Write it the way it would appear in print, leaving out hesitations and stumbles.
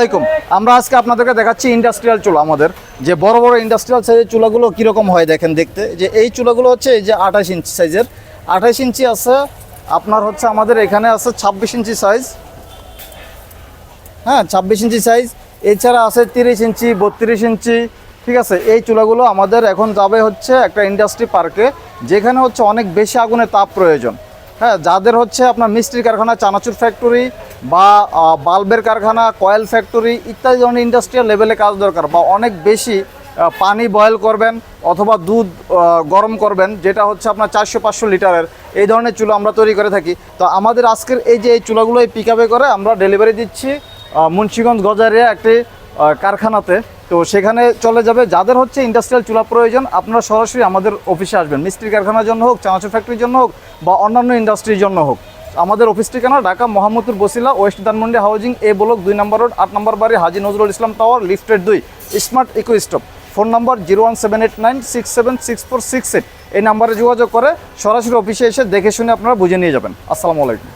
আলাইকুম। আমরা আজকে আপনাদেরকে দেখাচ্ছি ইন্ডাস্ট্রিয়াল চুলা। আমাদের যে বড় বড় ইন্ডাস্ট্রিয়াল সাইজের চুলাগুলো কীরকম হয় দেখেন দেখতে। যে এই চুলাগুলো হচ্ছে এই যে 28 ইঞ্চি সাইজের, 28 ইঞ্চি আছে আপনার হচ্ছে আমাদের এখানে আছে 26 ইঞ্চি সাইজ, হ্যাঁ 26 ইঞ্চি সাইজ। এছাড়া আছে 30 ইঞ্চি, 32 ইঞ্চি, ঠিক আছে। এই চুলাগুলো আমাদের এখন যাবে হচ্ছে একটা ইন্ডাস্ট্রি পার্কে, যেখানে হচ্ছে অনেক বেশি আগুনের তাপ প্রয়োজন। হ্যাঁ, যাদের হচ্ছে আপনার মিষ্টির কারখানা, চানাচুর ফ্যাক্টরি বা বাল্বের কারখানা, কয়েল ফ্যাক্টরি ইত্যাদি ধরনের ইন্ডাস্ট্রিয়াল লেভেলে কাজ দরকার, বা অনেক বেশি পানি বয়েল করবেন অথবা দুধ গরম করবেন, যেটা হচ্ছে আপনার 400-500 লিটারের, এই ধরনের চুলা আমরা তৈরি করে থাকি। তো আমাদের আজকের এই যে এই চুলাগুলো এই পিক আপে করে আমরা ডেলিভারি দিচ্ছি মুন্সিগঞ্জ গজারিয়া একটি কারখানাতে। তো সেখানে চলে যাবে। যাদের হচ্ছে ইন্ডাস্ট্রিয়াল চুলা প্রয়োজন, আপনারা সরাসরি আমাদের অফিসে আসবেন, মিস্ত্রি কারখানার জন্য হোক, চানাচুর ফ্যাক্টরির জন্য হোক, বা অন্যান্য ইন্ডাস্ট্রির জন্য হোক। আমাদের অফিস ঠিকানা Dhaka Mohammadpur Basila, west Dhanmondi housing, A block 2 number road, 8 number বাড়ি, Haji Nazrul Islam tower, lifted 2, smart eco stop. Phone number 01789676468। এই নাম্বারে যোগাযোগ করে সরাসরি অফিসে এসে দেখে শুনে আপনারা বুঝে নিয়ে যাবেন। আসসালামু আলাইকুম।